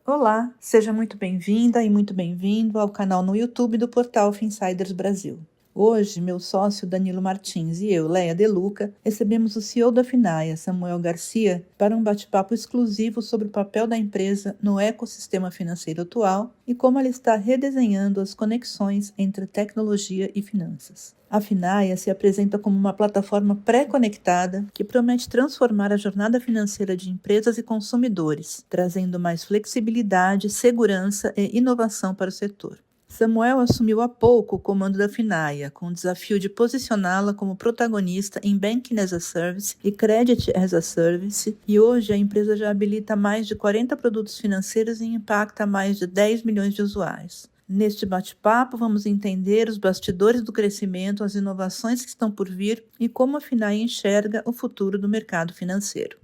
Olá, seja muito bem-vinda e muito bem-vindo ao canal no YouTube do portal Finsiders Brasil. Hoje, meu sócio Danilo Martins e eu, Leia De Luca, recebemos o CEO da Finaia, Samuel Garcia, para um bate-papo exclusivo sobre o papel da empresa no ecossistema financeiro atual e como ela está redesenhando as conexões entre tecnologia e finanças. A Finaia se apresenta como uma plataforma pré-conectada que promete transformar a jornada financeira de empresas e consumidores, trazendo mais flexibilidade, segurança e inovação para o setor. Samuel assumiu há pouco o comando da Finaia, com o desafio de posicioná-la como protagonista em Banking as a Service e Credit as a Service, e hoje a empresa já habilita mais de 40 produtos financeiros e impacta mais de 10 milhões de usuários. Neste bate-papo, vamos entender os bastidores do crescimento, as inovações que estão por vir e como a Finaia enxerga o futuro do mercado financeiro.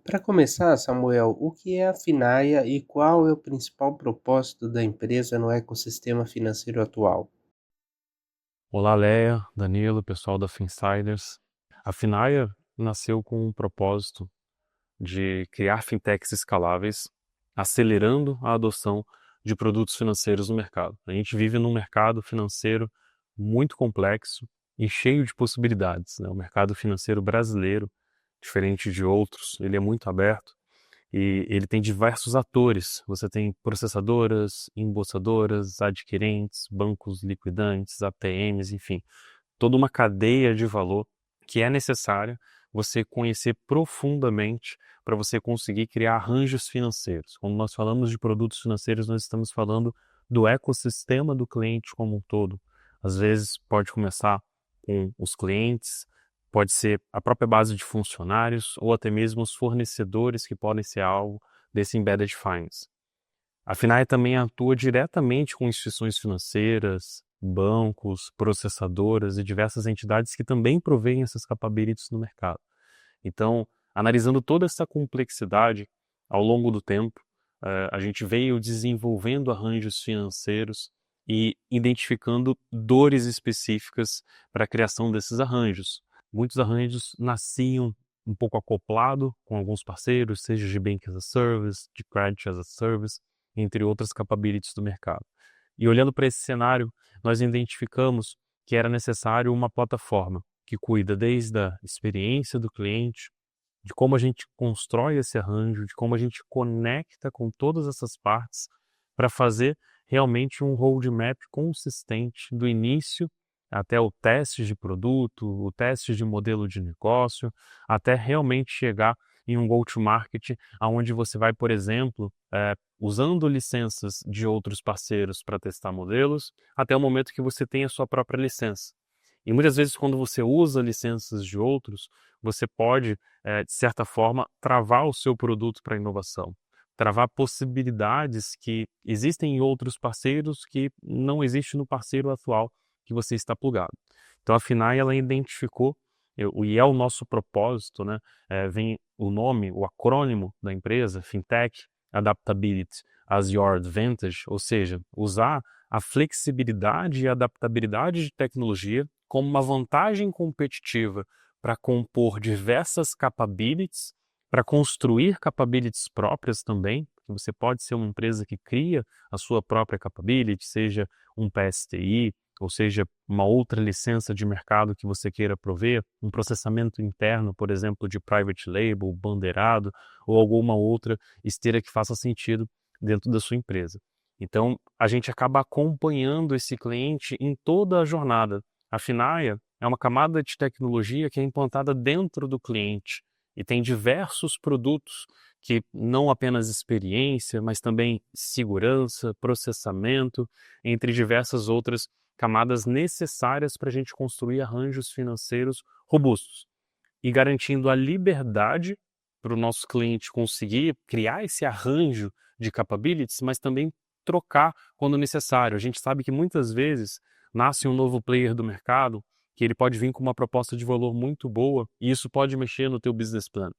Para começar, Samuel, o que é a Finaia e qual é o principal propósito da empresa no ecossistema financeiro atual? Olá, Leia, Danilo, pessoal da Finsiders. A Finaia nasceu com um propósito de criar fintechs escaláveis, acelerando a adoção de produtos financeiros no mercado. A gente vive num mercado financeiro muito complexo e cheio de possibilidades, né? O mercado financeiro brasileiro, diferente de outros, ele é muito aberto e ele tem diversos atores. Você tem processadoras, embolsadoras, adquirentes, bancos liquidantes, ATMs, enfim, toda uma cadeia de valor que é necessária você conhecer profundamente para você conseguir criar arranjos financeiros. Quando nós falamos de produtos financeiros, nós estamos falando do ecossistema do cliente como um todo. Às vezes pode começar com os clientes, pode ser a própria base de funcionários ou até mesmo os fornecedores que podem ser alvo desse embedded finance. A Finae também atua diretamente com instituições financeiras, bancos, processadoras e diversas entidades que também provêm essas capabilities no mercado. Então, analisando toda essa complexidade ao longo do tempo, a gente veio desenvolvendo arranjos financeiros e identificando dores específicas para a criação desses arranjos. Muitos arranjos nasciam um pouco acoplado com alguns parceiros, seja de Bank as a Service, de Credit as a Service, entre outras capabilities do mercado. E olhando para esse cenário, nós identificamos que era necessário uma plataforma que cuida desde a experiência do cliente, de como a gente constrói esse arranjo, de como a gente conecta com todas essas partes para fazer realmente um roadmap consistente do início até o teste de produto, o teste de modelo de negócio, até realmente chegar em um go-to-market, onde você vai, por exemplo, usando licenças de outros parceiros para testar modelos, até o momento que você tem a sua própria licença. E muitas vezes, quando você usa licenças de outros, você pode, de certa forma, travar o seu produto para inovação, travar possibilidades que existem em outros parceiros que não existe no parceiro atual que você está plugado. Então, a Finai, ela identificou, e é o nosso propósito, né? Vem o nome, o acrônimo da empresa, Fintech Adaptability as Your Advantage, ou seja, usar a flexibilidade e adaptabilidade de tecnologia como uma vantagem competitiva para compor diversas capabilities, para construir capabilities próprias também. Você pode ser uma empresa que cria a sua própria capability, seja um PSTI, ou seja, uma outra licença de mercado que você queira prover, um processamento interno, por exemplo, de private label, bandeirado, ou alguma outra esteira que faça sentido dentro da sua empresa. Então, a gente acaba acompanhando esse cliente em toda a jornada. A Finaia é uma camada de tecnologia que é implantada dentro do cliente e tem diversos produtos que não apenas experiência, mas também segurança, processamento, entre diversas outras camadas necessárias para a gente construir arranjos financeiros robustos e garantindo a liberdade para o nosso cliente conseguir criar esse arranjo de capabilities, mas também trocar quando necessário. A gente sabe que muitas vezes nasce um novo player do mercado que ele pode vir com uma proposta de valor muito boa e isso pode mexer no teu business plan.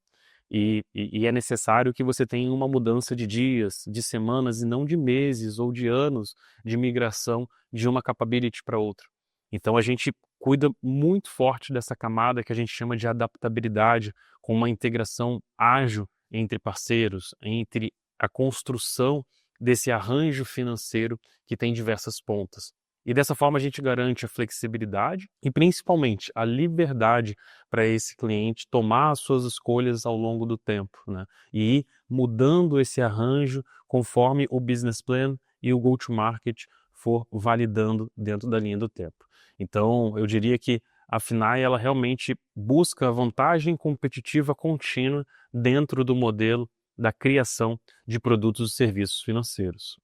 E é necessário que você tenha uma mudança de dias, de semanas e não de meses ou de anos de migração de uma capability para outra. Então a gente cuida muito forte dessa camada que a gente chama de adaptabilidade, com uma integração ágil entre parceiros, entre a construção desse arranjo financeiro que tem diversas pontas. E dessa forma a gente garante a flexibilidade e principalmente a liberdade para esse cliente tomar as suas escolhas ao longo do tempo, né? E ir mudando esse arranjo conforme o business plan e o go-to-market for validando dentro da linha do tempo. Então, eu diria que a FINAI ela realmente busca a vantagem competitiva contínua dentro do modelo da criação de produtos e serviços financeiros.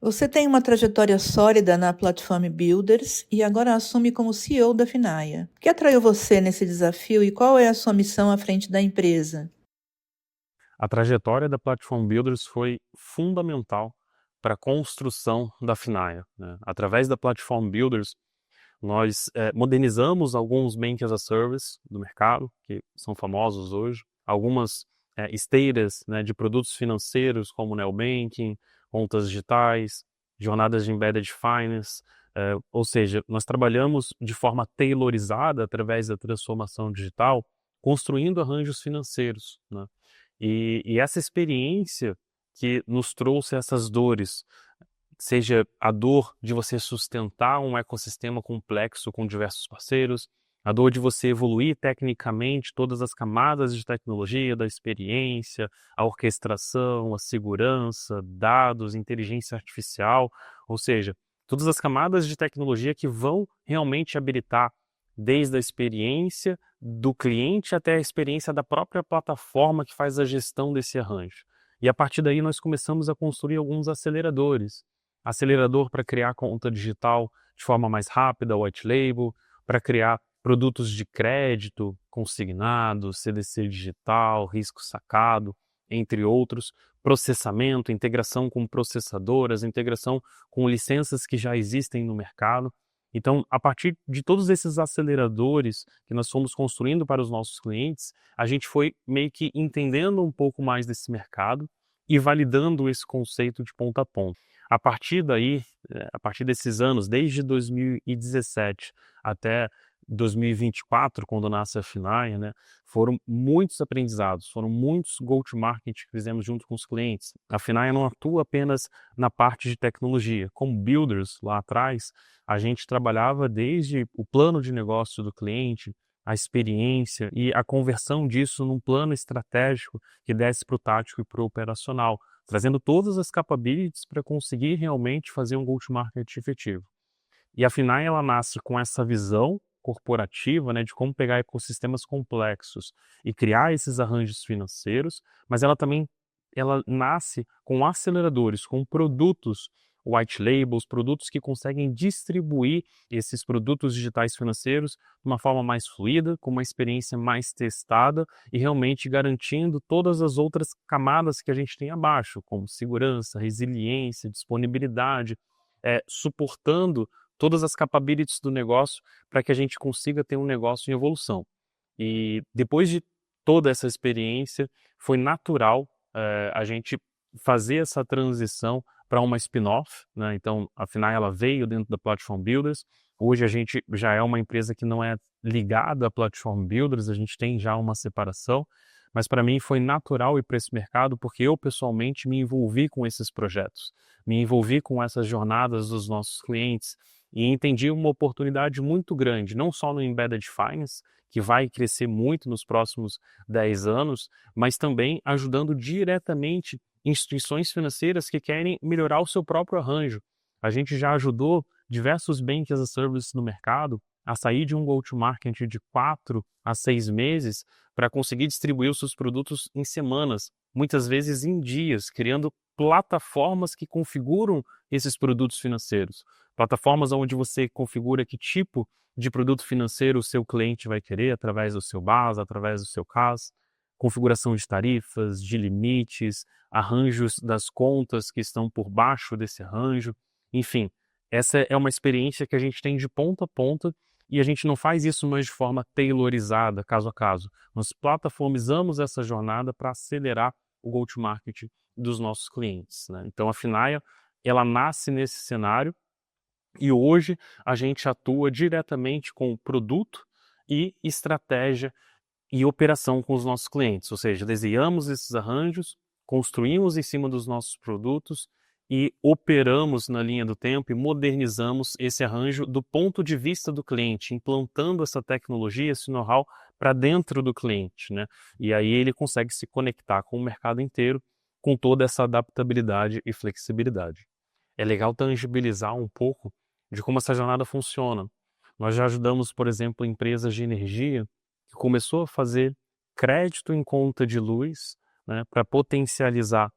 Você tem uma trajetória sólida na Platform Builders e agora assume como CEO da Finaia. O que atraiu você nesse desafio e qual é a sua missão à frente da empresa? A trajetória da Platform Builders foi fundamental para a construção da Finaia, né? Através da Platform Builders, nós modernizamos alguns Bank as a Service do mercado, que são famosos hoje, algumas esteiras, né, de produtos financeiros como Neobanking, contas digitais, jornadas de Embedded Finance, ou seja, nós trabalhamos de forma tailorizada através da transformação digital, construindo arranjos financeiros, né? E essa experiência que nos trouxe essas dores, seja a dor de você sustentar um ecossistema complexo com diversos parceiros, a dor de você evoluir tecnicamente todas as camadas de tecnologia, da experiência, a orquestração, a segurança, dados, inteligência artificial, ou seja, todas as camadas de tecnologia que vão realmente habilitar desde a experiência do cliente até a experiência da própria plataforma que faz a gestão desse arranjo. E a partir daí nós começamos a construir alguns aceleradores. Acelerador para criar conta digital de forma mais rápida, white label, para criar produtos de crédito, consignado, CDC digital, risco sacado, entre outros, processamento, integração com processadoras, integração com licenças que já existem no mercado. Então, a partir de todos esses aceleradores que nós fomos construindo para os nossos clientes, a gente foi meio que entendendo um pouco mais desse mercado e validando esse conceito de ponta a ponta. A partir daí, a partir desses anos, desde 2017 até 2024, quando nasce a Finaia, né, foram muitos aprendizados, foram muitos go-to-market que fizemos junto com os clientes. A Finaia não atua apenas na parte de tecnologia. Como builders, lá atrás, a gente trabalhava desde o plano de negócio do cliente, a experiência e a conversão disso num plano estratégico que desse para o tático e para o operacional, trazendo todas as capabilities para conseguir realmente fazer um go-to-market efetivo. E a Finaia ela nasce com essa visão corporativa, né, de como pegar ecossistemas complexos e criar esses arranjos financeiros, mas ela nasce com aceleradores, com produtos white labels, produtos que conseguem distribuir esses produtos digitais financeiros de uma forma mais fluida, com uma experiência mais testada e realmente garantindo todas as outras camadas que a gente tem abaixo, como segurança, resiliência, disponibilidade, suportando todas as capabilities do negócio para que a gente consiga ter um negócio em evolução. E depois de toda essa experiência, foi natural a gente fazer essa transição para uma spin-off, né? Então, a Finaia ela veio dentro da Platform Builders. Hoje a gente já é uma empresa que não é ligada à Platform Builders, a gente tem já uma separação, mas para mim foi natural ir para esse mercado porque eu pessoalmente me envolvi com esses projetos, me envolvi com essas jornadas dos nossos clientes e entendi uma oportunidade muito grande, não só no Embedded Finance, que vai crescer muito nos próximos 10 anos, mas também ajudando diretamente instituições financeiras que querem melhorar o seu próprio arranjo. A gente já ajudou diversos Bank as a Service no mercado a sair de um go-to-market de 4 a 6 meses para conseguir distribuir os seus produtos em semanas, muitas vezes em dias, criando plataformas que configuram esses produtos financeiros. Plataformas onde você configura que tipo de produto financeiro o seu cliente vai querer através do seu BaaS, através do seu CAS, configuração de tarifas, de limites, arranjos das contas que estão por baixo desse arranjo. Enfim, essa é uma experiência que a gente tem de ponta a ponta e a gente não faz isso mais de forma tailorizada, caso a caso. Nós plataformizamos essa jornada para acelerar o go-to-market dos nossos clientes, né? Então a Finaia, ela nasce nesse cenário e hoje a gente atua diretamente com produto e estratégia e operação com os nossos clientes, ou seja, desenhamos esses arranjos, construímos em cima dos nossos produtos e operamos na linha do tempo e modernizamos esse arranjo do ponto de vista do cliente, implantando essa tecnologia, esse know-how para dentro do cliente, né? E aí ele consegue se conectar com o mercado inteiro com toda essa adaptabilidade e flexibilidade. É legal tangibilizar um pouco de como essa jornada funciona. Nós já ajudamos, por exemplo, empresas de energia que começou a fazer crédito em conta de luz, né, para potencializar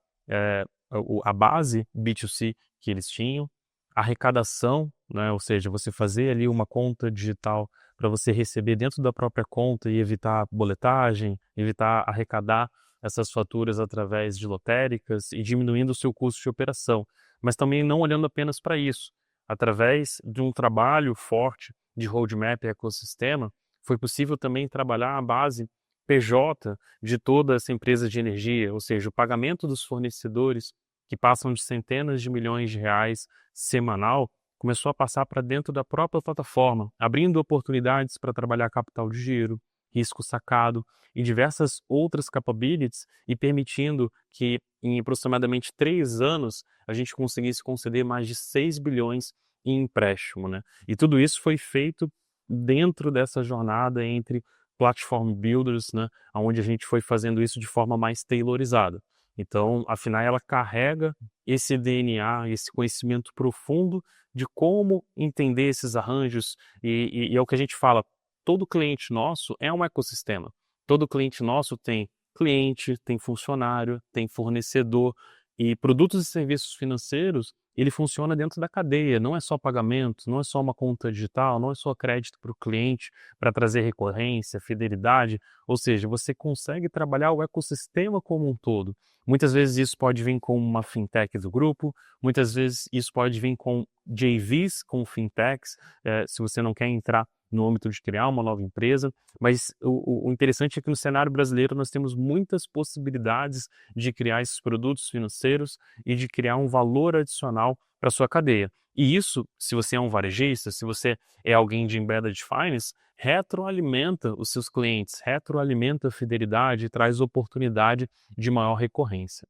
a base B2C que eles tinham, arrecadação, né, ou seja, você fazer ali uma conta digital para você receber dentro da própria conta e evitar boletagem, evitar arrecadar essas faturas através de lotéricas e diminuindo o seu custo de operação, mas também não olhando apenas para isso. Através de um trabalho forte de roadmap e ecossistema, foi possível também trabalhar a base PJ de toda essa empresa de energia, ou seja, o pagamento dos fornecedores, que passam de centenas de milhões de reais semanal, começou a passar para dentro da própria plataforma, abrindo oportunidades para trabalhar capital de giro, risco sacado e diversas outras capabilities e permitindo que em aproximadamente 3 anos a gente conseguisse conceder mais de 6 bilhões em empréstimo, né? E tudo isso foi feito dentro dessa jornada entre platform builders, né, onde a gente foi fazendo isso de forma mais tailorizada. Então, a Finai, ela carrega esse DNA, esse conhecimento profundo de como entender esses arranjos e é o que a gente fala, todo cliente nosso é um ecossistema. Todo cliente nosso tem cliente, tem funcionário, tem fornecedor e produtos e serviços financeiros, ele funciona dentro da cadeia, não é só pagamento, não é só uma conta digital, não é só crédito para o cliente para trazer recorrência, fidelidade, ou seja, você consegue trabalhar o ecossistema como um todo. Muitas vezes isso pode vir com uma fintech do grupo, muitas vezes isso pode vir com JVs, com fintechs, se você não quer entrar no âmbito de criar uma nova empresa, mas o interessante é que no cenário brasileiro nós temos muitas possibilidades de criar esses produtos financeiros e de criar um valor adicional para a sua cadeia. E isso, se você é um varejista, se você é alguém de embedded finance, retroalimenta os seus clientes, retroalimenta a fidelidade e traz oportunidade de maior recorrência.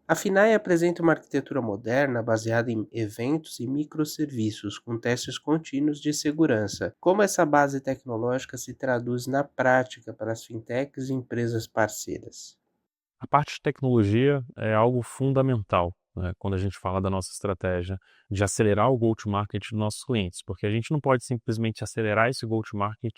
A Finai apresenta uma arquitetura moderna baseada em eventos e microserviços com testes contínuos de segurança. Como essa base tecnológica se traduz na prática para as fintechs e empresas parceiras? A parte de tecnologia é algo fundamental, né, quando a gente fala da nossa estratégia de acelerar o go-to-market dos nossos clientes, porque a gente não pode simplesmente acelerar esse go-to-market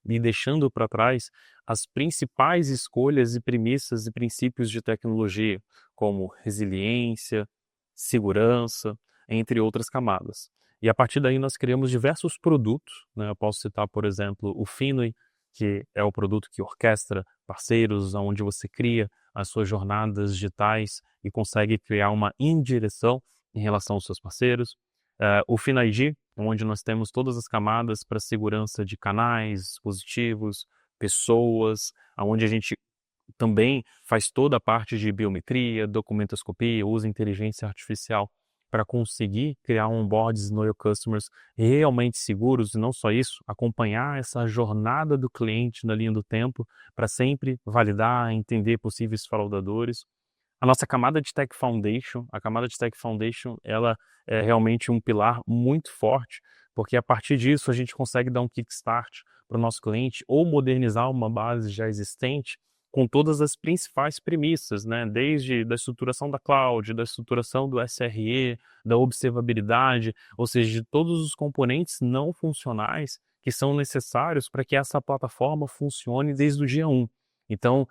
e deixando para trás as principais escolhas e premissas e princípios de tecnologia, como resiliência, segurança, entre outras camadas. E a partir daí nós criamos diversos produtos, né, eu posso citar, por exemplo, o Finway, que é o produto que orquestra parceiros, onde você cria as suas jornadas digitais e consegue criar uma indireção em relação aos seus parceiros. O FinID, onde nós temos todas as camadas para segurança de canais, dispositivos, pessoas, onde a gente também faz toda a parte de biometria, documentoscopia, usa inteligência artificial para conseguir criar onboards Know Your Customers realmente seguros e não só isso, acompanhar essa jornada do cliente na linha do tempo para sempre validar, entender possíveis fraudadores. A nossa camada de Tech Foundation, a camada de Tech Foundation, ela é realmente um pilar muito forte, porque a partir disso a gente consegue dar um kickstart para o nosso cliente ou modernizar uma base já existente com todas as principais premissas, né? Desde da estruturação da cloud, da estruturação do SRE, da observabilidade, ou seja, de todos os componentes não funcionais que são necessários para que essa plataforma funcione desde o dia 1. Então,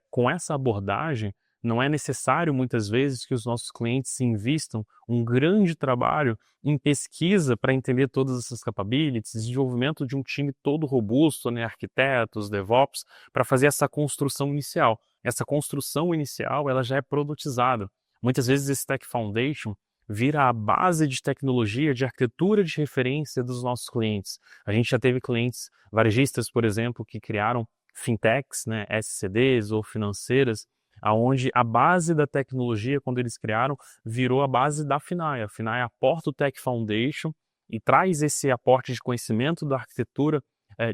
com essa abordagem, não é necessário muitas vezes que os nossos clientes invistam um grande trabalho em pesquisa para entender todas essas capabilities, desenvolvimento de um time todo robusto, né, arquitetos, DevOps, para fazer essa construção inicial. Essa construção inicial ela já é produtizada. Muitas vezes esse Tech Foundation vira a base de tecnologia, de arquitetura de referência dos nossos clientes. A gente já teve clientes varejistas, por exemplo, que criaram fintechs, né, SCDs ou financeiras, aonde a base da tecnologia, quando eles criaram, virou a base da Finai. A Finai aporta o Tech Foundation e traz esse aporte de conhecimento da arquitetura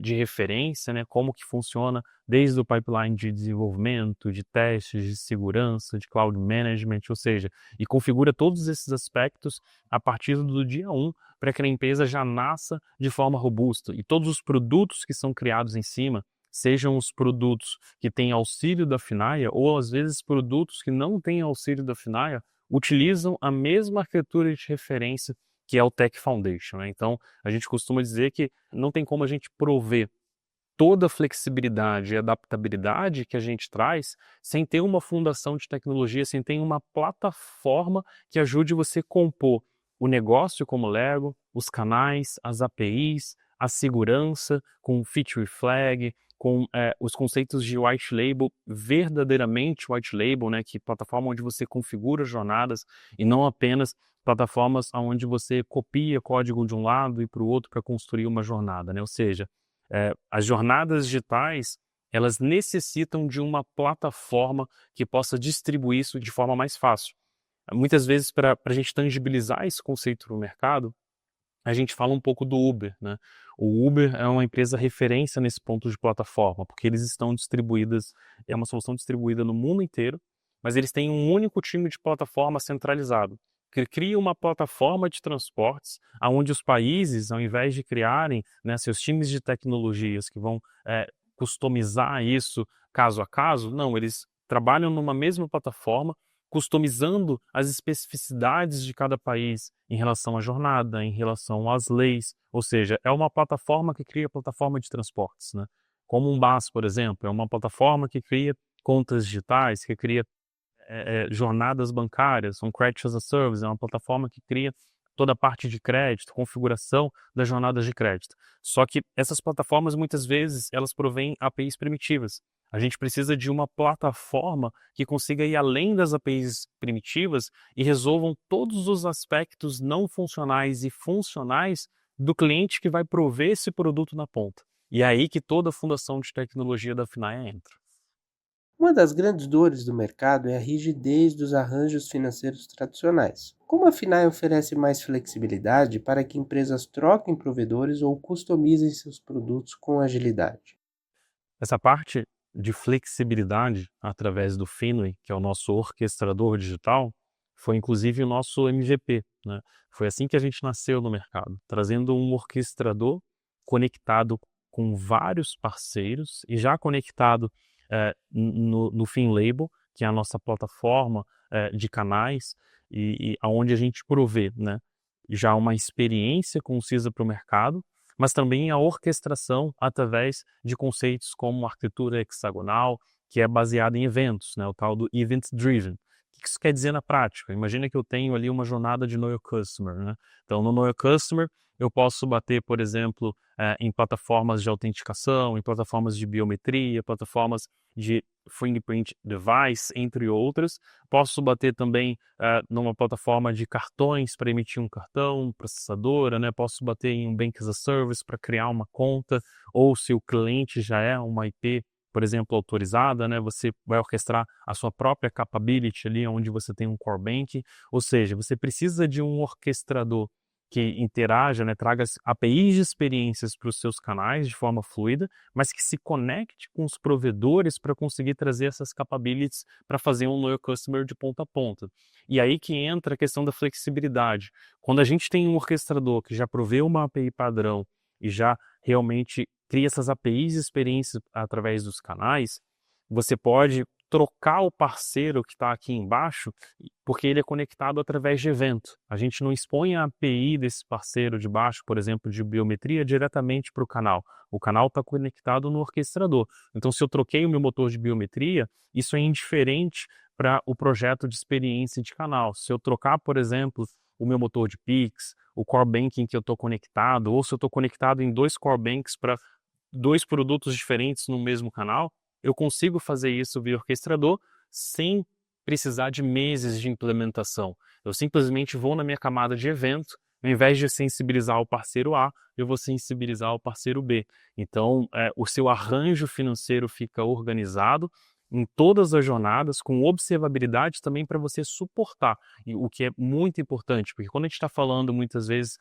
de referência, né, como que funciona desde o pipeline de desenvolvimento, de testes, de segurança, de cloud management, ou seja, e configura todos esses aspectos a partir do dia 1 para que a empresa já nasça de forma robusta e todos os produtos que são criados em cima, sejam os produtos que têm auxílio da FINAIA ou às vezes produtos que não têm auxílio da FINAIA, utilizam a mesma arquitetura de referência que é o Tech Foundation, né? Então, a gente costuma dizer que não tem como a gente prover toda a flexibilidade e adaptabilidade que a gente traz sem ter uma fundação de tecnologia, sem ter uma plataforma que ajude você a compor o negócio como Lego, os canais, as APIs, a segurança, com feature flag, com os conceitos de white label, verdadeiramente white label, né, que é plataforma onde você configura jornadas e não apenas plataformas onde você copia código de um lado e para o outro para construir uma jornada, né? Ou seja, as jornadas digitais, elas necessitam de uma plataforma que possa distribuir isso de forma mais fácil. Muitas vezes, para a gente tangibilizar esse conceito no mercado, a gente fala um pouco do Uber, né? O Uber é uma empresa referência nesse ponto de plataforma, porque eles estão distribuídas, é uma solução distribuída no mundo inteiro, mas eles têm um único time de plataforma centralizado, que cria uma plataforma de transportes, onde os países, ao invés de criarem, né, seus times de tecnologias que vão customizar isso caso a caso, não, eles trabalham numa mesma plataforma, customizando as especificidades de cada país em relação à jornada, em relação às leis, ou seja, é uma plataforma que cria plataforma de transportes, né? Como um BaaS, por exemplo, é uma plataforma que cria contas digitais, que cria jornadas bancárias, um Credit as a Service, é uma plataforma que cria toda a parte de crédito, configuração das jornadas de crédito. Só que essas plataformas, muitas vezes, elas provêm APIs primitivas. A gente precisa de uma plataforma que consiga ir além das APIs primitivas e resolvam todos os aspectos não funcionais e funcionais do cliente que vai prover esse produto na ponta. E é aí que toda a fundação de tecnologia da FINAIA entra. Uma das grandes dores do mercado é a rigidez dos arranjos financeiros tradicionais. Como a FINAI oferece mais flexibilidade para que empresas troquem provedores ou customizem seus produtos com agilidade? Essa parte de flexibilidade através do Finway, que é o nosso orquestrador digital, foi inclusive o nosso MVP, né? Foi assim que a gente nasceu no mercado, trazendo um orquestrador conectado com vários parceiros e já conectado no FinLabel, que é a nossa plataforma de canais e aonde a gente provê, né, já uma experiência concisa para o mercado, mas também a orquestração através de conceitos como arquitetura hexagonal, que é baseada em eventos, né, o tal do Event Driven. O que isso quer dizer na prática? Imagina que eu tenho ali uma jornada de Know Your Customer, né? Então, no Know Your Customer, eu posso bater, por exemplo, em plataformas de autenticação, em plataformas de biometria, plataformas de fingerprint device, entre outras. Posso bater também numa plataforma de cartões para emitir um cartão, processadora, né? Posso bater em um Bank as a Service para criar uma conta, ou se o cliente já é uma IP, por exemplo, autorizada, né? Você vai orquestrar a sua própria capability ali, onde você tem um core bank, ou seja, você precisa de um orquestrador que interaja, né, traga APIs de experiências para os seus canais de forma fluida, mas que se conecte com os provedores para conseguir trazer essas capabilities para fazer um Know Your Customer de ponta a ponta. E aí que entra a questão da flexibilidade. Quando a gente tem um orquestrador que já provê uma API padrão e já realmente cria essas APIs de experiências através dos canais, você pode trocar o parceiro que está aqui embaixo, porque ele é conectado através de evento. A gente não expõe a API desse parceiro de baixo, por exemplo, de biometria, diretamente para o canal. O canal está conectado no orquestrador. Então, se eu troquei o meu motor de biometria, isso é indiferente para o projeto de experiência de canal. Se eu trocar, por exemplo, o meu motor de Pix, o core banking que eu estou conectado, ou se eu estou conectado em 2 core banks para 2 produtos diferentes no mesmo canal, eu consigo fazer isso via orquestrador sem precisar de meses de implementação. Eu simplesmente vou na minha camada de evento, ao invés de sensibilizar o parceiro A, eu vou sensibilizar o parceiro B. Então, o seu arranjo financeiro fica organizado em todas as jornadas, com observabilidade também para você suportar, e o que é muito importante, porque quando a gente está falando muitas vezes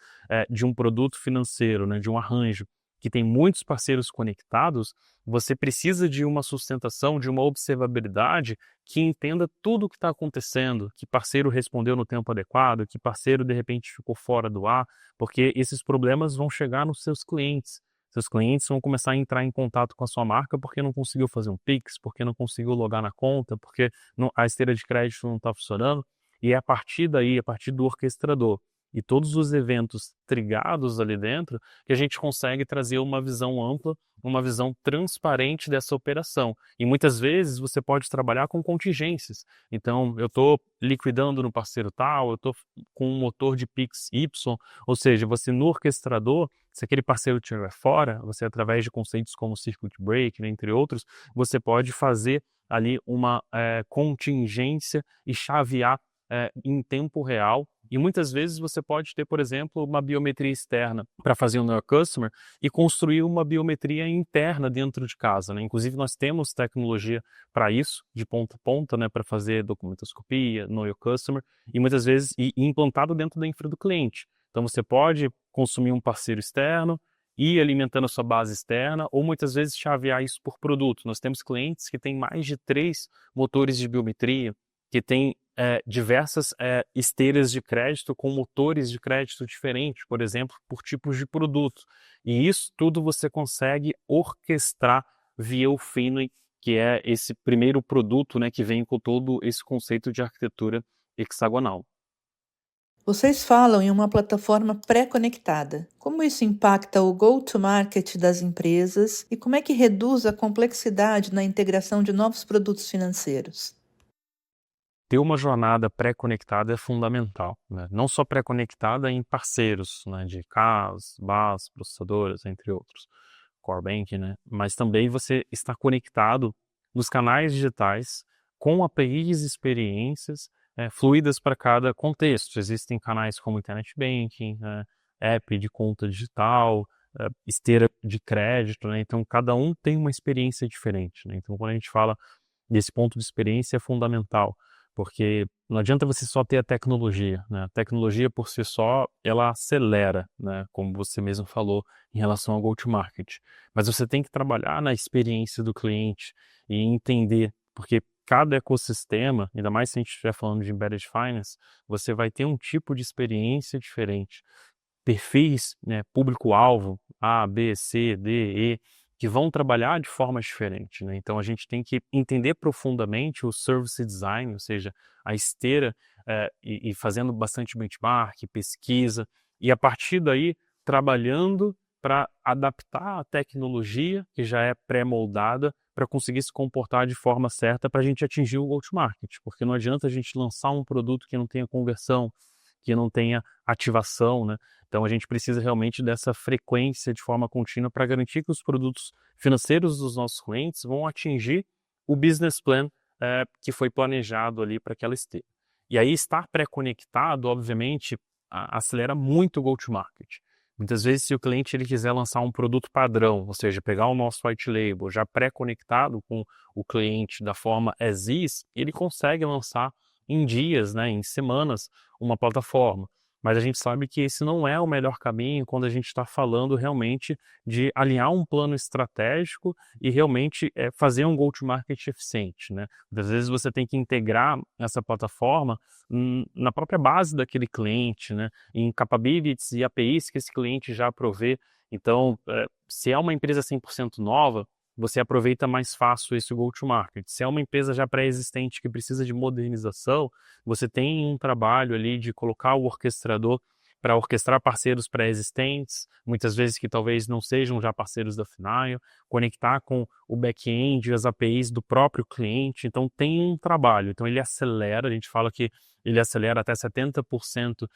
de um produto financeiro, né, de um arranjo, que tem muitos parceiros conectados, você precisa de uma sustentação, de uma observabilidade que entenda tudo o que está acontecendo, que parceiro respondeu no tempo adequado, que parceiro de repente ficou fora do ar, porque esses problemas vão chegar nos seus clientes. Seus clientes vão começar a entrar em contato com a sua marca porque não conseguiu fazer um Pix, porque não conseguiu logar na conta, porque a esteira de crédito não está funcionando. E é a partir daí, a partir do orquestrador e todos os eventos trigados ali dentro, que a gente consegue trazer uma visão ampla, uma visão transparente dessa operação. E muitas vezes você pode trabalhar com contingências. Então, eu estou liquidando no parceiro tal, eu estou com um motor de Pix Y, ou seja, você no orquestrador, se aquele parceiro estiver fora, você através de conceitos como circuit break, né, entre outros, você pode fazer ali uma contingência e chavear em tempo real. E muitas vezes você pode ter, por exemplo, uma biometria externa para fazer um Know Your Customer e construir uma biometria interna dentro de casa, né? Inclusive nós temos tecnologia para isso, de ponta a ponta, né, para fazer documentoscopia, Know Your Customer, e muitas vezes implantado dentro da infra do cliente. Então você pode consumir um parceiro externo, ir alimentando a sua base externa, ou muitas vezes chavear isso por produto. Nós temos clientes que têm mais de 3 motores de biometria, que têm diversas esteiras de crédito com motores de crédito diferentes, por exemplo, por tipos de produto. E isso tudo você consegue orquestrar via o Finway, que é esse primeiro produto, né, que vem com todo esse conceito de arquitetura hexagonal. Vocês falam em uma plataforma pré-conectada. Como isso impacta o go-to-market das empresas e como é que reduz a complexidade na integração de novos produtos financeiros? Ter uma jornada pré-conectada é fundamental, né? Não só pré-conectada em parceiros, né, de CAS, BAS, processadoras, entre outros, Core Banking, né? Mas também você está conectado nos canais digitais com APIs e experiências fluidas para cada contexto. Existem canais como Internet Banking, app de conta digital, esteira de crédito, né? Então cada um tem uma experiência diferente, né? Então quando a gente fala desse ponto de experiência é fundamental, porque não adianta você só ter a tecnologia, né? A tecnologia por si só, ela acelera, né? Como você mesmo falou, em relação ao go-to-market. Mas você tem que trabalhar na experiência do cliente e entender, porque cada ecossistema, ainda mais se a gente estiver falando de embedded finance, você vai ter um tipo de experiência diferente. Perfis, né, público-alvo, A, B, C, D, E, que vão trabalhar de formas diferentes, né? Então a gente tem que entender profundamente o service design, ou seja, a esteira, e fazendo bastante benchmark, pesquisa, e a partir daí trabalhando para adaptar a tecnologia que já é pré-moldada para conseguir se comportar de forma certa para a gente atingir o go-to-market, porque não adianta a gente lançar um produto que não tenha conversão, que não tenha ativação, né? Então a gente precisa realmente dessa frequência de forma contínua para garantir que os produtos financeiros dos nossos clientes vão atingir o business plan que foi planejado ali para aquela esteira. E aí estar pré-conectado, obviamente, acelera muito o go-to-market. Muitas vezes, se o cliente ele quiser lançar um produto padrão, ou seja, pegar o nosso white label já pré-conectado com o cliente da forma as is, ele consegue lançar em dias, né, em semanas, uma plataforma. Mas a gente sabe que esse não é o melhor caminho quando a gente está falando realmente de alinhar um plano estratégico e realmente fazer um go-to-market eficiente, né? Às vezes você tem que integrar essa plataforma na própria base daquele cliente, né? Em capabilities e APIs que esse cliente já provê. Então, se é uma empresa 100% nova, você aproveita mais fácil esse go-to-market. Se é uma empresa já pré-existente que precisa de modernização, você tem um trabalho ali de colocar o orquestrador para orquestrar parceiros pré-existentes, muitas vezes que talvez não sejam já parceiros da Finaya, conectar com o back-end, as APIs do próprio cliente. Então tem um trabalho. Então ele acelera, a gente fala que ele acelera até 70%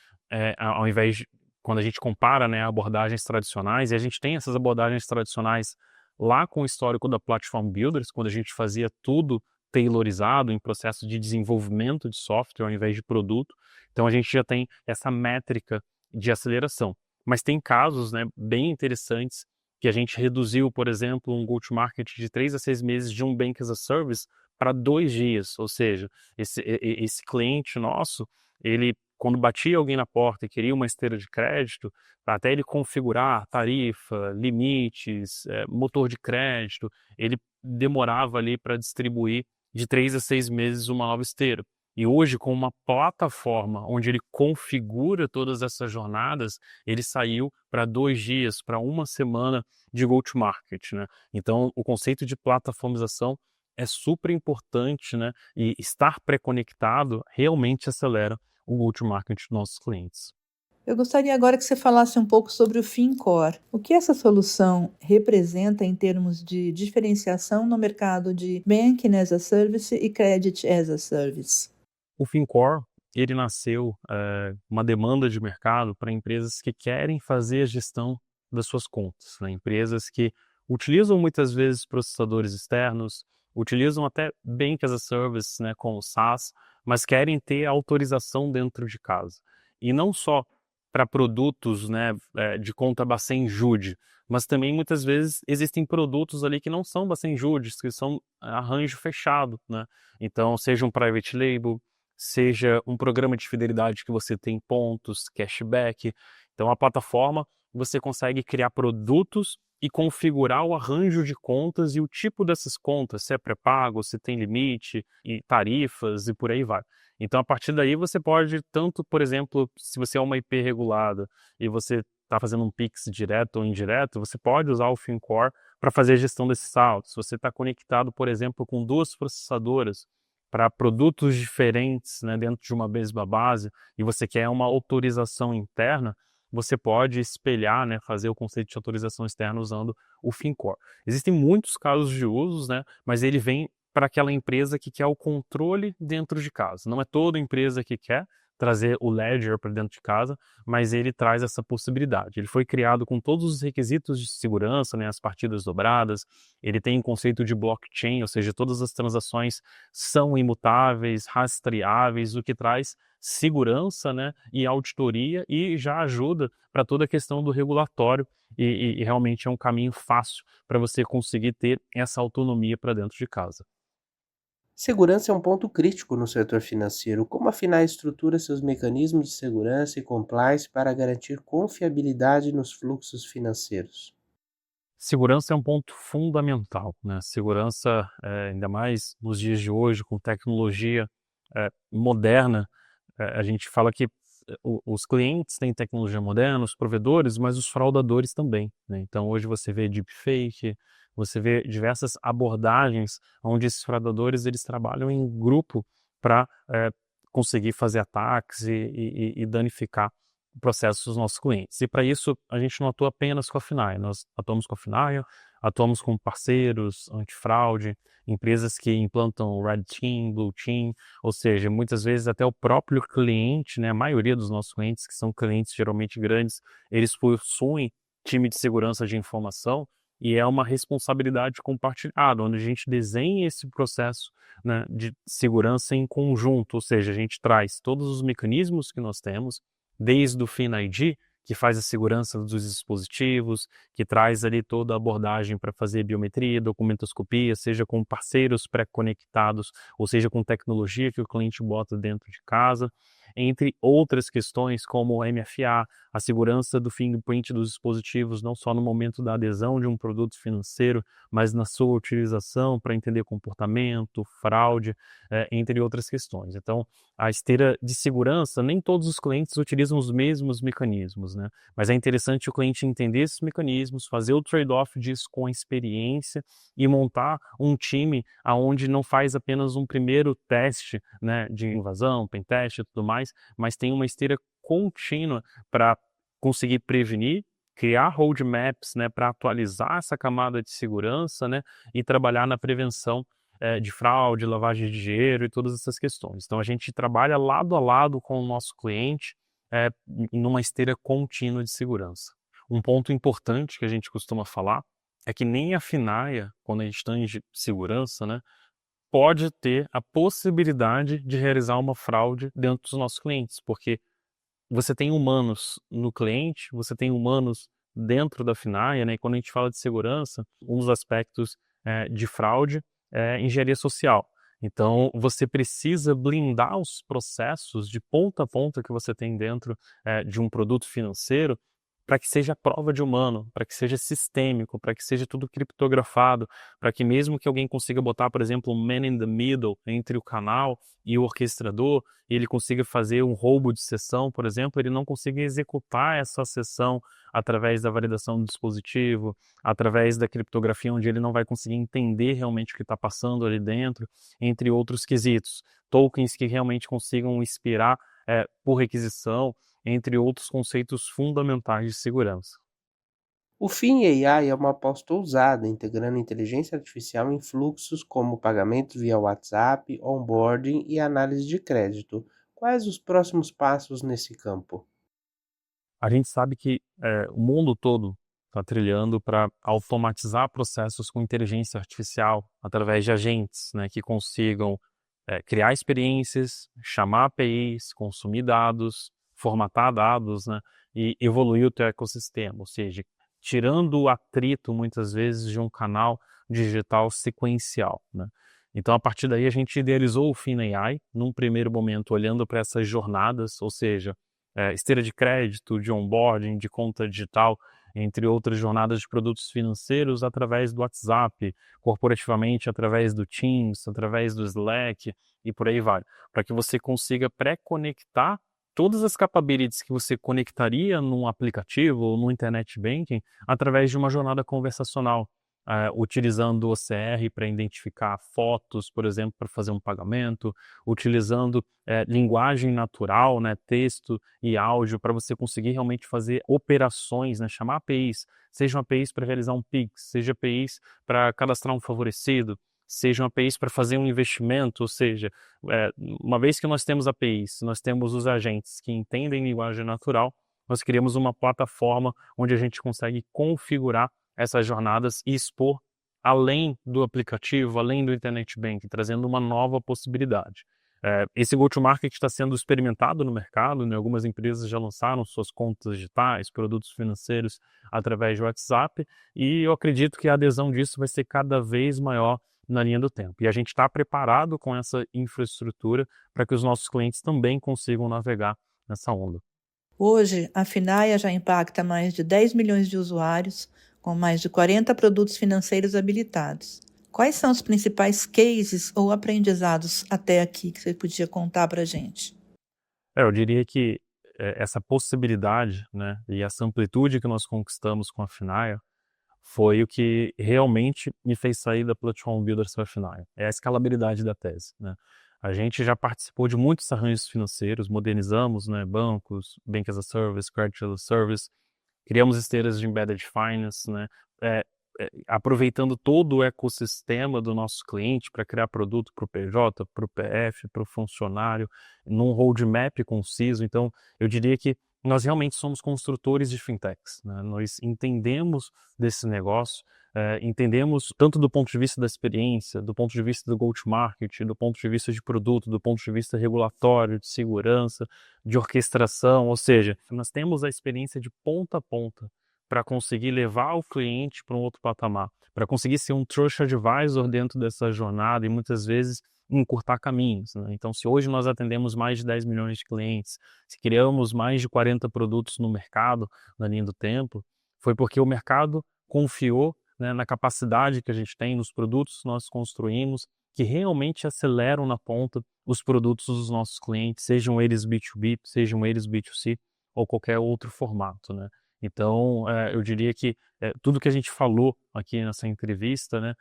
ao invés de quando a gente compara, né, abordagens tradicionais, e a gente tem essas abordagens tradicionais lá com o histórico da Platform Builders, quando a gente fazia tudo tailorizado em processo de desenvolvimento de software ao invés de produto. Então a gente já tem essa métrica de aceleração. Mas tem casos, né, bem interessantes que a gente reduziu, por exemplo, um go-to-market de 3 a 6 meses de um Bank as a Service para 2 dias. Ou seja, esse cliente nosso, ele quando batia alguém na porta e queria uma esteira de crédito, até ele configurar tarifa, limites, motor de crédito, ele demorava ali para distribuir de 3 a 6 meses uma nova esteira. E hoje, com uma plataforma onde ele configura todas essas jornadas, ele saiu para 2 dias, para uma semana de go-to-market, né? Então, o conceito de plataformização é super importante, né? E estar pré-conectado realmente acelera o go-to-market dos nossos clientes. Eu gostaria agora que você falasse um pouco sobre o FinCore. O que essa solução representa em termos de diferenciação no mercado de Banking as a Service e Credit as a Service? O FinCore, ele nasceu uma demanda de mercado para empresas que querem fazer a gestão das suas contas, né? Empresas que utilizam muitas vezes processadores externos, utilizam até Bank as a Service, né, com o SaaS, mas querem ter autorização dentro de casa. E não só para produtos, né, de conta Bacen Jude, mas também muitas vezes existem produtos ali que não são Bacen Jude, que são arranjo fechado, né? Então, seja um private label, seja um programa de fidelidade que você tem pontos, cashback. Então, a plataforma, você consegue criar produtos e configurar o arranjo de contas e o tipo dessas contas, se é pré-pago, se tem limite, e tarifas e por aí vai. Então, a partir daí, você pode tanto, por exemplo, se você é uma IP regulada e você está fazendo um Pix direto ou indireto, você pode usar o FinCore para fazer a gestão desses saldos. Se você está conectado, por exemplo, com 2 processadoras para produtos diferentes, né, dentro de uma mesma base, e você quer uma autorização interna, você pode espelhar, né, fazer o conceito de autorização externa usando o FinCore. Existem muitos casos de usos, né, mas ele vem para aquela empresa que quer o controle dentro de casa. Não é toda empresa que quer trazer o Ledger para dentro de casa, mas ele traz essa possibilidade. Ele foi criado com todos os requisitos de segurança, né, as partidas dobradas, ele tem o conceito de blockchain, ou seja, todas as transações são imutáveis, rastreáveis, o que traz segurança, né, e auditoria e já ajuda para toda a questão do regulatório e realmente é um caminho fácil para você conseguir ter essa autonomia para dentro de casa. Segurança é um ponto crítico no setor financeiro. Como a Finai estrutura seus mecanismos de segurança e compliance para garantir confiabilidade nos fluxos financeiros? Segurança é um ponto fundamental, né? Segurança, ainda mais nos dias de hoje, com tecnologia moderna, a gente fala que os clientes têm tecnologia moderna, os provedores, mas os fraudadores também, né? Então hoje você vê deepfake, você vê diversas abordagens onde esses fraudadores eles trabalham em grupo para conseguir fazer ataques e danificar o processo dos nossos clientes. E para isso a gente não atua apenas com a Finai, nós atuamos com a Finai, atuamos com parceiros, antifraude, empresas que implantam Red Team, Blue Team, ou seja, muitas vezes até o próprio cliente, né, a maioria dos nossos clientes, que são clientes geralmente grandes, eles possuem time de segurança de informação e é uma responsabilidade compartilhada, onde a gente desenha esse processo, né, de segurança em conjunto, ou seja, a gente traz todos os mecanismos que nós temos, desde o FinID, que faz a segurança dos dispositivos, que traz ali toda a abordagem para fazer biometria, documentoscopia, seja com parceiros pré-conectados, ou seja com tecnologia que o cliente bota dentro de casa, entre outras questões como o MFA, a segurança do fingerprint dos dispositivos, não só no momento da adesão de um produto financeiro, mas na sua utilização para entender comportamento, fraude, entre outras questões. Então, a esteira de segurança, nem todos os clientes utilizam os mesmos mecanismos, né? Mas é interessante o cliente entender esses mecanismos, fazer o trade-off disso com a experiência e montar um time aonde não faz apenas um primeiro teste, né, de invasão, pentest e tudo mais, mas tem uma esteira contínua para conseguir prevenir, criar roadmaps, né, para atualizar essa camada de segurança, né, e trabalhar na prevenção de fraude, lavagem de dinheiro e todas essas questões. Então a gente trabalha lado a lado com o nosso cliente numa esteira contínua de segurança. Um ponto importante que a gente costuma falar é que nem a Finai, quando a gente está em segurança, né, pode ter a possibilidade de realizar uma fraude dentro dos nossos clientes, porque você tem humanos no cliente, você tem humanos dentro da Finai, né, e quando a gente fala de segurança, um dos aspectos de fraude é engenharia social. Então, você precisa blindar os processos de ponta a ponta que você tem dentro de um produto financeiro para que seja prova de humano, para que seja sistêmico, para que seja tudo criptografado, para que mesmo que alguém consiga botar, por exemplo, um man in the middle entre o canal e o orquestrador, e ele consiga fazer um roubo de sessão, por exemplo, ele não consiga executar essa sessão através da validação do dispositivo, através da criptografia, onde ele não vai conseguir entender realmente o que está passando ali dentro, entre outros quesitos. Tokens que realmente consigam inspirar por requisição, entre outros conceitos fundamentais de segurança. O Fin AI é uma aposta ousada, integrando inteligência artificial em fluxos como pagamento via WhatsApp, onboarding e análise de crédito. Quais os próximos passos nesse campo? A gente sabe que o mundo todo está trilhando para automatizar processos com inteligência artificial através de agentes, né, que consigam criar experiências, chamar APIs, consumir dados, formatar dados, né, e evoluir o teu ecossistema, ou seja, tirando o atrito muitas vezes de um canal digital sequencial, né. Então, a partir daí, a gente idealizou o FinAI, num primeiro momento, olhando para essas jornadas, ou seja, esteira de crédito, de onboarding, de conta digital, entre outras jornadas de produtos financeiros através do WhatsApp, corporativamente através do Teams, através do Slack e por aí vai, para que você consiga pré-conectar todas as capabilities que você conectaria num aplicativo ou no internet banking através de uma jornada conversacional, utilizando o OCR para identificar fotos, por exemplo, para fazer um pagamento, utilizando linguagem natural, né, texto e áudio, para você conseguir realmente fazer operações, né, chamar APIs, sejam APIs para realizar um Pix, seja APIs para cadastrar um favorecido, sejam APIs para fazer um investimento, ou seja, uma vez que nós temos APIs, nós temos os agentes que entendem linguagem natural, nós criamos uma plataforma onde a gente consegue configurar essas jornadas e expor além do aplicativo, além do Internet Banking, trazendo uma nova possibilidade. Esse go-to-market está sendo experimentado no mercado, né? Algumas empresas já lançaram suas contas digitais, produtos financeiros através do WhatsApp, e eu acredito que a adesão disso vai ser cada vez maior na linha do tempo. E a gente está preparado com essa infraestrutura para que os nossos clientes também consigam navegar nessa onda. Hoje, a Finaia já impacta mais de 10 milhões de usuários, com mais de 40 produtos financeiros habilitados. Quais são os principais cases ou aprendizados até aqui que você podia contar para a gente? Eu diria que essa possibilidade, né, e essa amplitude que nós conquistamos com a Finaia foi o que realmente me fez sair da Platform Builders para a Finaia. É a escalabilidade da tese, né? A gente já participou de muitos arranjos financeiros, modernizamos, né, bancos, Bank as a Service, Credit as a Service, criamos esteiras de Embedded Finance, né, aproveitando todo o ecossistema do nosso cliente para criar produto para o PJ, para o PF, para o funcionário, num roadmap conciso. Então, eu diria que nós realmente somos construtores de fintechs, né? Nós entendemos desse negócio, entendemos tanto do ponto de vista da experiência, do ponto de vista do go-to-market, do ponto de vista de produto, do ponto de vista regulatório, de segurança, de orquestração, ou seja, nós temos a experiência de ponta a ponta para conseguir levar o cliente para um outro patamar, para conseguir ser um trust advisor dentro dessa jornada e muitas vezes encurtar caminhos, né? Então, se hoje nós atendemos mais de 10 milhões de clientes, se criamos mais de 40 produtos no mercado na linha do tempo, foi porque o mercado confiou, né, na capacidade que a gente tem nos produtos que nós construímos, que realmente aceleram na ponta os produtos dos nossos clientes, sejam eles B2B, sejam eles B2C ou qualquer outro formato, né? Então, eu diria que tudo que a gente falou aqui nessa entrevista, né,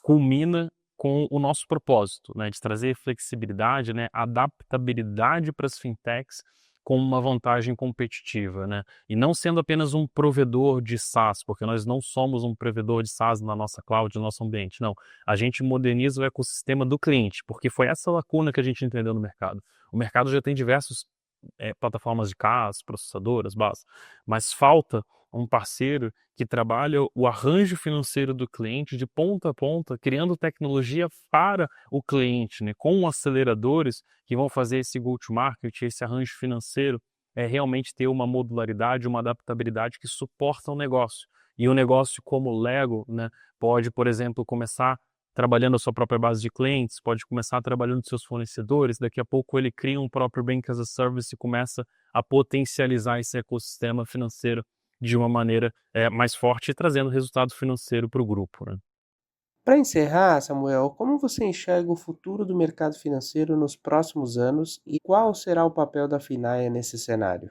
culmina com o nosso propósito, né, de trazer flexibilidade, né, adaptabilidade para as fintechs como uma vantagem competitiva, né, e não sendo apenas um provedor de SaaS, porque nós não somos um provedor de SaaS na nossa cloud, no nosso ambiente, não. A gente moderniza o ecossistema do cliente, porque foi essa lacuna que a gente entendeu no mercado. O mercado já tem diversos plataformas de CaaS, processadoras, bases, mas falta um parceiro que trabalha o arranjo financeiro do cliente de ponta a ponta, criando tecnologia para o cliente, né, com aceleradores que vão fazer esse go-to-market, esse arranjo financeiro, realmente ter uma modularidade, uma adaptabilidade que suporta o negócio. E o negócio como Lego, né, pode, por exemplo, começar trabalhando a sua própria base de clientes, pode começar trabalhando com seus fornecedores, daqui a pouco ele cria um próprio Bank as a Service e começa a potencializar esse ecossistema financeiro de uma maneira mais forte e trazendo resultado financeiro para o grupo, né? Para encerrar, Samuel, como você enxerga o futuro do mercado financeiro nos próximos anos e qual será o papel da Finaia nesse cenário?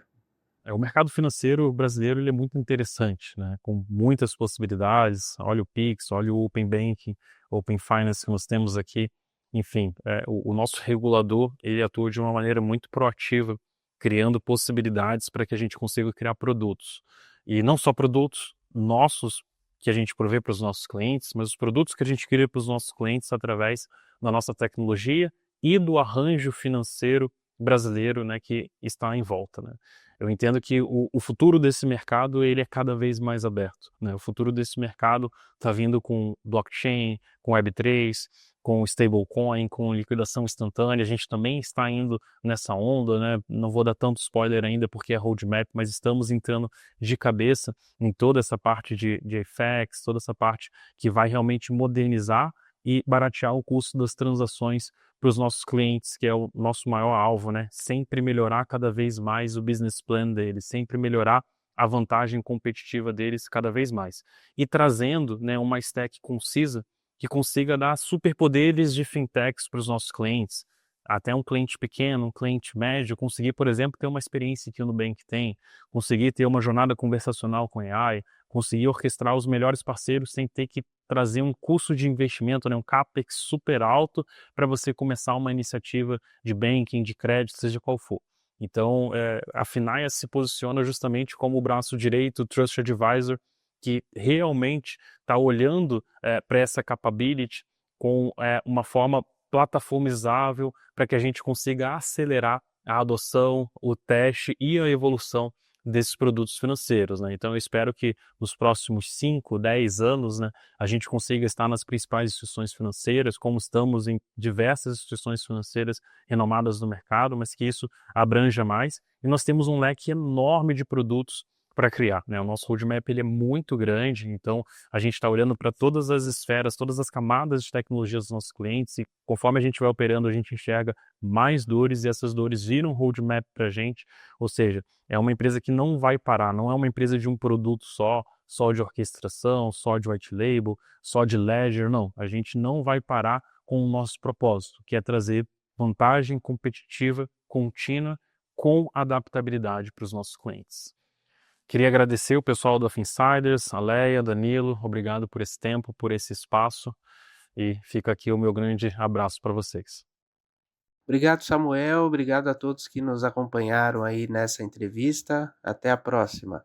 O mercado financeiro brasileiro ele é muito interessante, né? Com muitas possibilidades. Olha o Pix, olha o Open Banking, Open Finance que nós temos aqui. Enfim, o nosso regulador ele atua de uma maneira muito proativa, criando possibilidades para que a gente consiga criar produtos. E não só produtos nossos que a gente provê para os nossos clientes, mas os produtos que a gente cria para os nossos clientes através da nossa tecnologia e do arranjo financeiro brasileiro, né, que está em volta, né? Eu entendo que o futuro desse mercado ele é cada vez mais aberto, né? O futuro desse mercado está vindo com blockchain, com Web3, com stablecoin, com liquidação instantânea. A gente também está indo nessa onda, né? Não vou dar tanto spoiler ainda porque é roadmap, mas estamos entrando de cabeça em toda essa parte de FX, toda essa parte que vai realmente modernizar e baratear o custo das transações para os nossos clientes, que é o nosso maior alvo, né? Sempre melhorar cada vez mais o business plan deles, sempre melhorar a vantagem competitiva deles cada vez mais. E trazendo, né, uma stack concisa que consiga dar superpoderes de fintechs para os nossos clientes. Até um cliente pequeno, um cliente médio, conseguir, por exemplo, ter uma experiência que o Nubank tem, conseguir ter uma jornada conversacional com AI, conseguir orquestrar os melhores parceiros sem ter que trazer um custo de investimento, né, um CAPEX super alto para você começar uma iniciativa de banking, de crédito, seja qual for. Então, a Finaia se posiciona justamente como o braço direito, o Trust Advisor, que realmente está olhando para essa capability com uma forma plataformizável para que a gente consiga acelerar a adoção, o teste e a evolução desses produtos financeiros, né? Então eu espero que nos próximos 5, 10 anos, né, a gente consiga estar nas principais instituições financeiras, como estamos em diversas instituições financeiras renomadas no mercado, mas que isso abranja mais. E nós temos um leque enorme de produtos para criar, né? O nosso roadmap ele é muito grande, então a gente está olhando para todas as esferas, todas as camadas de tecnologia dos nossos clientes e conforme a gente vai operando, a gente enxerga mais dores e essas dores viram um roadmap para a gente, ou seja, é uma empresa que não vai parar, não é uma empresa de um produto só de orquestração, só de white label, só de ledger, não. A gente não vai parar com o nosso propósito, que é trazer vantagem competitiva contínua com adaptabilidade para os nossos clientes. Queria agradecer o pessoal da Finsiders, a Leia, Danilo, obrigado por esse tempo, por esse espaço e fica aqui o meu grande abraço para vocês. Obrigado, Samuel. Obrigado a todos que nos acompanharam aí nessa entrevista. Até a próxima.